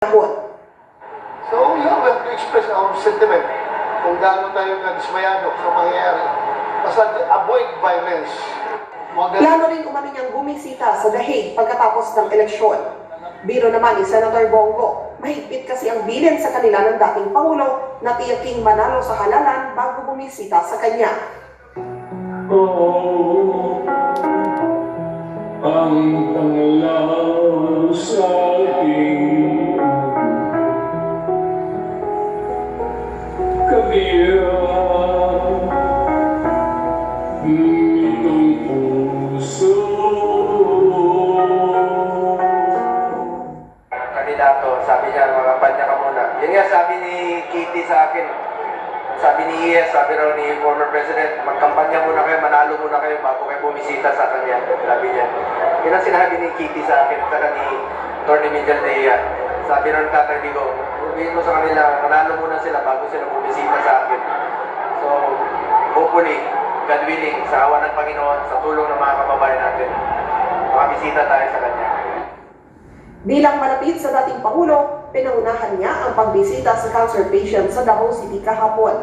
panahon. So, we have to express our sentiment kung gaano tayo nadismayado sa mangyayari. Basta avoid violence. Plano rin umano niyang bumisita sa The Hague pagkatapos ng eleksyon. Biro naman ni Senator Bongo, mahigpit kasi ang bilin sa kanila ng dating Pangulo na tiyaking manalo sa halalan bago bumisita sa kanya. Oh, ang tanglaw sa ating kabiyak nitong puso. Kandidato, sabi niya, makampanya ka muna. Yan nga sabi ni Kitty sa akin. Sabi ni Ies, sabi raw ni former president, magkampanya muna kayo, manalo muna kayo bago kayo bumisita sa kanya. Sabi niya. Yan ang sinabi ni Kitty sa akin, saka ni Tony Miguel Dea. Sabi raw ng Tatay Digo, sabihin mo sa kanila, manalo muna sila bago sila bumisita sa akin. So, hopefully, God willing, sa awa ng Panginoon, sa tulong ng mga kababayan natin, makabisita tayo sa kanya. Bilang malapit sa dating Pangulo, pinangunahan niya ang pagbisita sa cancer patient sa Davao City kahapon.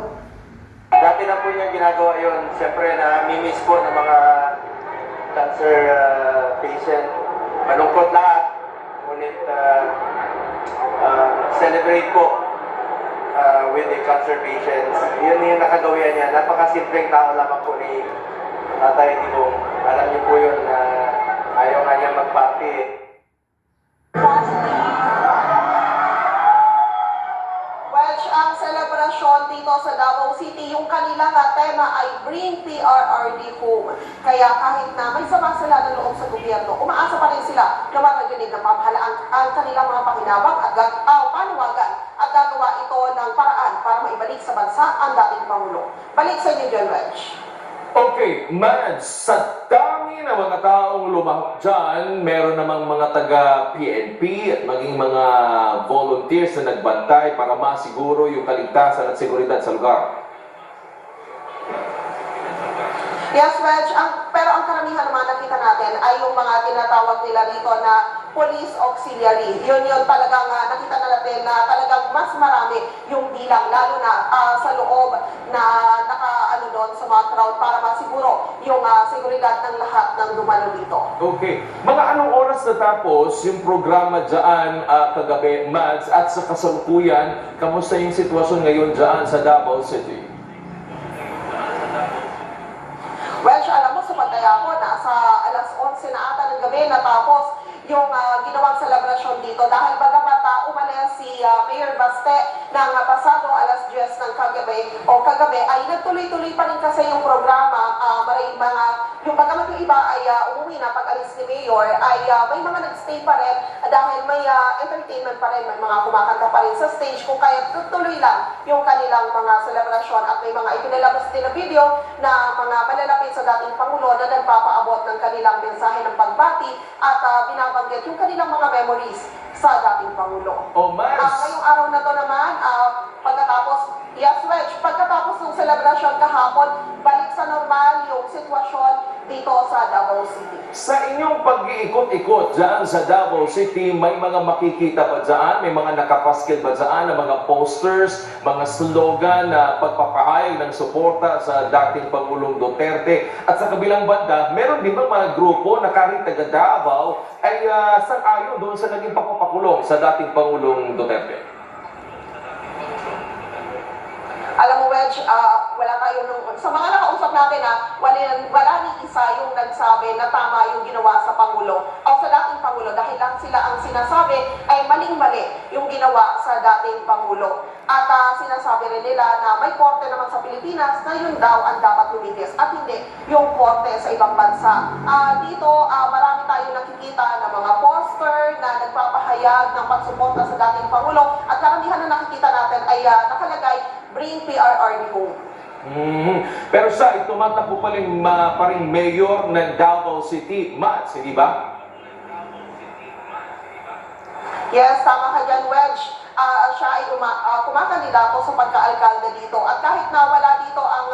Dati na po niya ginagawa yun. Siyempre, na-miss po ng mga cancer patient. Malungkot lahat. Ngunit celebrate po with the cancer patients. Yun yung nakagawian niya. Napakasimpleng tao lamang po ni Tatay Digong. Alam niyo po yun na ayaw nga niya mag-party. Ang selebrasyon dito sa Davao City, yung kanilang tema ay Bring PRRD Home. Kaya kahit na may sama sila ng loob sa gobyerno, umaasa pa rin sila na maririnig ng pamahalaan ang kanilang mga pakinabang at panuwagan at gagawa ito ng paraan para maibalik sa bansa ang dating Pangulo. Balik sa inyo, John Reg. Okay, Mads, sa dami ng mga taong lumahok dyan, meron namang mga taga-PNP at maging mga volunteers na nagbantay para masiguro yung kaligtasan at seguridad sa lugar. Yes, Reg, pero ang karamihan naman nakita natin ay yung mga tinatawag nila rito na police auxiliary. Yun talagang nakita na natin na talagang mas marami yung bilang, lalo na sa loob na nakaano doon sa mga crowd para masiguro yung seguridad ng lahat ng dumalo dito. Okay, mga anong oras natapos yung programa dyan kagabi, Mads, at sa kasalukuyan, kamusta yung sitwasyon ngayon dyan sa Davao City? Well, alam mo, sa pagkaya ko, nasa alas 11 na ata ng gabi natapos yung ginawang selebrasyon dito dahil bagamat umalis si Mayor Baste ng pasado alas 10 ng kagabi ay nagtuloy-tuloy pa rin kasi yung programa. Yung bagamat yung iba ay umuwi na pag-alis ni Mayor ay may mga nag-stay pa rin dahil may entertainment pa rin, may mga kumakanta pa rin sa stage kung kaya tuloy lang yung kanilang mga selebrasyon at may mga ipinalabas din na video na mga malalapit sa dating Pangulo na nagpapaabot ng kanilang mensahe ng pagbati at binabanggit yung kanilang mga memories sa dating Pangulo. Oh, Mads! Ngayong araw na to naman, pagkatapos ng selebrasyon kahapon, balik sa normal yung sitwasyon dito sa Davao City. Sa inyong pag-iikot-ikot dyan sa Davao City, may mga makikita ba dyan? May mga nakapaskil ba dyan na mga posters, mga slogan na pagpapahayag ng suporta sa dating Pangulong Duterte? At sa kabilang banda, meron din bang mga grupo na kahit taga Davao ay sang-ayon doon sa naging pagpapakulong sa dating Pangulong Duterte? Alam mo, Wedge, wala tayo sa mga nakausap natin wala ni isa yung nagsabi na tama yung ginawa sa Pangulo o sa dating Pangulo dahil lang sila ang sinasabi ay maling-mali yung ginawa sa dating Pangulo. At sinasabi rin nila na may korte naman sa Pilipinas na yun daw ang dapat lumitis at hindi yung korte sa ibang bansa. Dito, marami tayong nakikita ng mga poster na nagpapahayag ng pagsuporta sa dating Pangulo at karamihan na nakikita natin ay nakalagay Bring PRRD Home. Pero siya, tumatakbo pa rin mayor ng Davao City, Mads, hindi ba? Yes, tama ka dyan, Wedge. Siya ay kumakandidato sa pagka-alkalde dito. At kahit na wala dito ang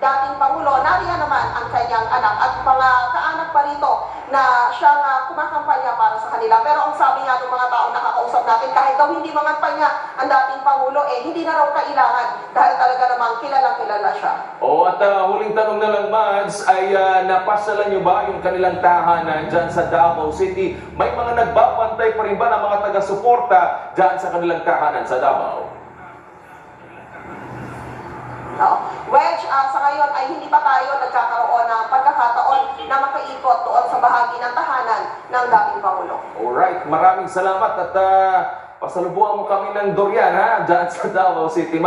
dating Pangulo, nariyan naman ang kanyang anak at mga kaanak pa rito na siyang kumakampanya para sa kanila. Pero ang sabi nga ng mga taong nakakausap natin, kahit daw hindi mangampanya ang dating Pangulo, hindi na raw kailangan dahil talaga namang kilala siya. O at huling tanong na lang, Mads, ay napasyalan nyo ba yung kanilang tahanan dyan sa Davao City? May mga nagbabantay pa rin ba ng mga taga-suporta dyan sa kanilang tahanan sa Davao? Wedge, sa ngayon ay hindi pa tayo nagkakaroon ng pagkakataon na makaikot doon sa bahagi ng tahanan ng dating Pangulo. Alright, maraming salamat at pasalubungan mo kami ng durian ha, dyan sa Davao City.